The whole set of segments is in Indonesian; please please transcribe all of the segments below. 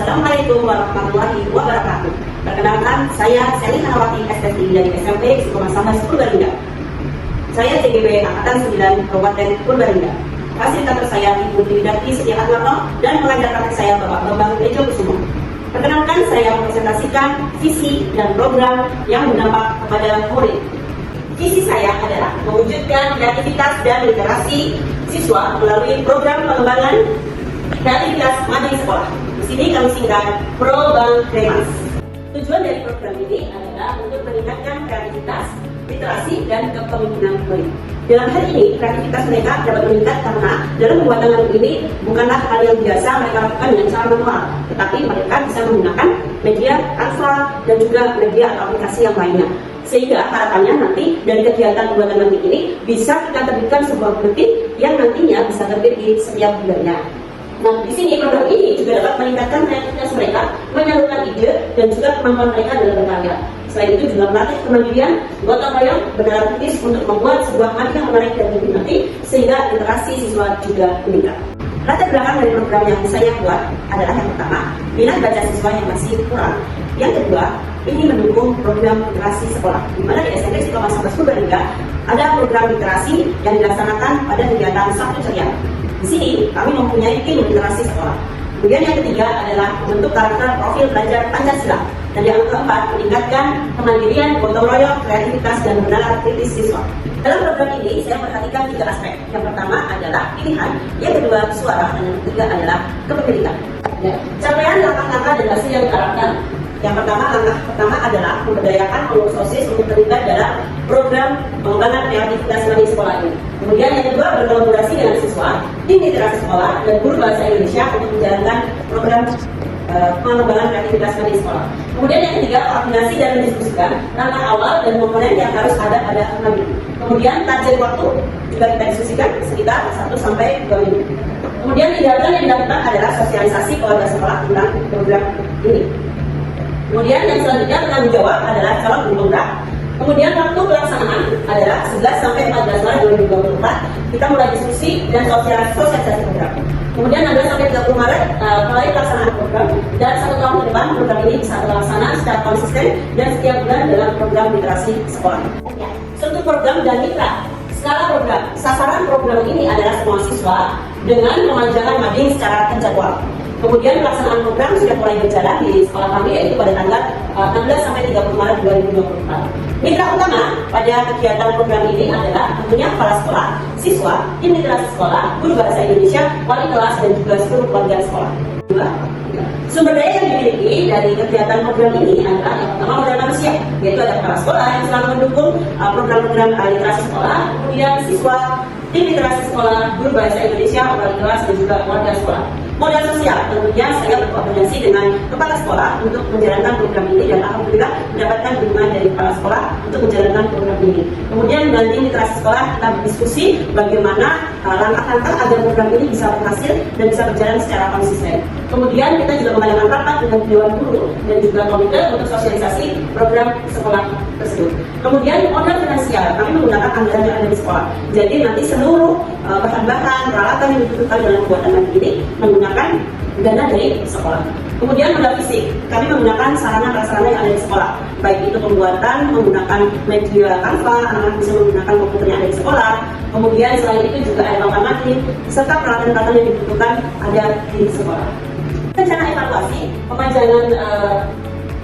Assalamualaikum warahmatullahi wabarakatuh. Perkenalkan, saya Selina Nawati SSI dari SMP Pemasangan Purbalingga. Saya CGW Angkatan 9 Kabupaten Purbalingga. Fasilitator saya Ibu Tridati Setia Atwarno dan pengajar praktek saya Bapak Bambang Tejo Kusumo. Perkenalkan, saya mempresentasikan visi dan program yang berdampak kepada murid. Visi saya adalah mewujudkan kreativitas dan literasi siswa melalui program pengembangan kreativitas mading sekolah. Di sini kami singkat ProBangKremas. Tujuan dari program ini adalah untuk meningkatkan kreativitas, literasi, dan kepemimpinan murid. Dalam hal ini, kreativitas mereka dapat meningkat karena dalam pembuatan mading ini bukanlah hal yang biasa mereka lakukan dengan cara manual, tetapi mereka bisa menggunakan media Canva dan juga media atau aplikasi yang lainnya. Sehingga harapannya nanti dari kegiatan pembuatan mading ini bisa kita terbitkan sebuah buletin yang nantinya bisa terbit di setiap bulannya. Nah, di sini program ini juga dapat meningkatkan kreativitas mereka, menyalurkan ide dan juga kemampuan mereka dalam berkarya. Selain itu juga melatih kemandirian, gotong royong, bernalar kritis untuk membuat sebuah mading yang menarik dan diminati, sehingga literasi siswa juga meningkat. Latar belakang dari program yang saya buat adalah yang pertama, minat baca siswa yang masih kurang. Yang kedua, ini mendukung program literasi sekolah, di mana di SMP Pemasangan Purbalingga ada program literasi yang dilaksanakan pada kegiatan Sabtu Ceria. Di sini kami mempunyai tim literasi sekolah. Kemudian yang ketiga adalah membentuk karakter profil belajar Pancasila. Dan yang keempat, meningkatkan kemandirian, gotong royong, kreativitas, dan bernalar kritis siswa. Dalam program ini saya perhatikan 3 aspek. Yang pertama adalah pilihan, yang kedua suara, dan yang ketiga adalah kepemilikan. Capaian langkah-langkah dan hasil yang diharapkan. Yang pertama, langkah pertama adalah memberdayakan pengurus OSIS untuk terlibat dalam program pengembangan kreativitas mading sekolah ini. Kemudian yang kedua, berkolaborasi dengan siswa, tim literasi sekolah, dan guru bahasa Indonesia untuk menjalankan program pengembangan kreativitas mading sekolah. Kemudian yang ketiga, koordinasi dan mendiskusikan langkah awal dan komponen yang harus ada pada mading. Kemudian target waktu juga kita diskusikan sekitar 1 sampai 2 minggu. Kemudian tindakan yang dilakukan adalah sosialisasi keluarga sekolah tentang program ini. Kemudian yang selanjutnya tanggung jawab adalah calon penggerak. Kemudian waktu pelaksanaan adalah 11 sampai 14 Maret 2024. Kita mulai diskusi dan sosialisasi program. Kemudian 16 sampai 30 Maret mulai pelaksanaan program, dan 1 tahun ke depan program ini bisa terlaksana secara konsisten dan setiap bulan dalam program literasi sekolah. Struktur program dan mitra. Skala program. Sasaran program ini adalah semua siswa dengan pemanjangan mading secara terjadwal. Kemudian pelaksanaan program sudah mulai berjalan di sekolah kami, yaitu pada tanggal 16 sampai 30 Maret 2024. Mitra utama pada kegiatan program ini adalah tentunya kepala sekolah, siswa, tim literasi sekolah, guru bahasa Indonesia, wali kelas, dan juga seluruh keluarga sekolah. Sumber daya yang dimiliki dari kegiatan program ini adalah yang pertama modal manusia, yaitu ada kepala sekolah yang selalu mendukung program-program literasi sekolah, kemudian siswa, tim literasi sekolah, guru bahasa Indonesia, wali kelas, dan juga keluarga sekolah. Modal sosial, tentunya saya berkoordinasi dengan kepala sekolah untuk menjalankan program ini, dan alhamdulillah mendapatkan dukungan dari kepala sekolah untuk menjalankan program ini. Kemudian dengan tim literasi sekolah kita berdiskusi bagaimana langkah-langkah agar program ini bisa berhasil dan bisa berjalan secara konsisten. Kemudian kita juga mengadakan rapat dengan dewan guru dan juga komite untuk sosialisasi program sekolah tersebut. Kemudian modal finansial, kami menggunakan anggaran yang ada di sekolah. Jadi nanti seluruh bahan-bahan, peralatan yang dibutuhkan dalam pembuatan mading ini menggunakan dana dari sekolah. Kemudian modal fisik, kami menggunakan sarana-prasarana yang ada di sekolah, baik itu pembuatan menggunakan media Canva, anak-anak bisa menggunakan komputer yang ada di sekolah. Kemudian selain itu juga ada papan mading serta peralatan-peralatan yang dibutuhkan ada di sekolah. Rencana evaluasi pemanjangan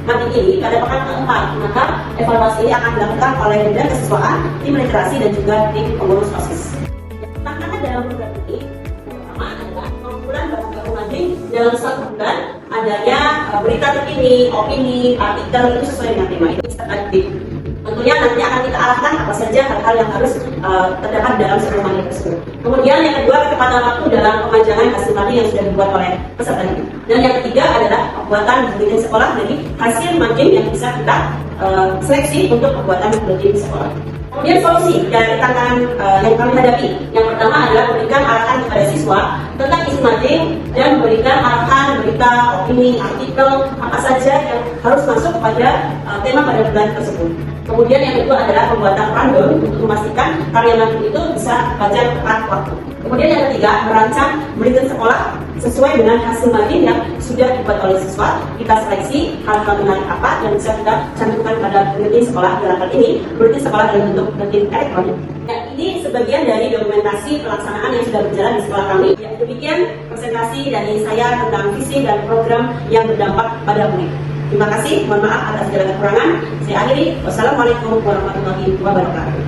mading ini pada pekan keempat, maka evaluasi ini akan dilakukan oleh Bidang Kesiswaan, tim literasi, dan juga tim pengurus OSIS. Tantangan dalam program ini pertama adalah pengumpulan bahan-bahan mading dalam 1 bulan, adanya berita terkini, opini, artikel itu sesuai dengan tema ini. Tentunya nanti akan kita arahkan apa saja hal-hal yang harus terdapat dalam sebuah mading tersebut. Kemudian yang kedua, ketepatan waktu dalam pemanjangan hasil mading yang sudah dibuat oleh peserta didik. Dan yang ketiga adalah pembuatan buletin sekolah dari hasil mading yang bisa kita seleksi untuk pembuatan buletin sekolah. Kemudian solusi dari tantangan yang kami hadapi. Yang pertama adalah memberikan arahan kepada siswa tentang isi mading dan memberikan arahan, berita, opini, artikel, apa saja yang harus masuk kepada tema pada bulan tersebut. Kemudian yang kedua adalah pembuatan random untuk memastikan karya mading itu bisa baca tepat waktu. Kemudian yang ketiga, merancang buletin sekolah sesuai dengan hasil margin yang sudah dibuat oleh siswa. Kita seleksi hal-hal menarik apa yang bisa kita cantumkan pada bulletin sekolah. Dalam hal ini, bulletin sekolah dalam bentuk bulletin elektronik. Ya, ini sebagian dari dokumentasi pelaksanaan yang sudah berjalan di sekolah kami. Ya, demikian presentasi dari saya tentang visi dan program yang berdampak pada murid. Terima kasih, mohon maaf atas segala kekurangan. Saya akhiri. Wassalamualaikum warahmatullahi wabarakatuh.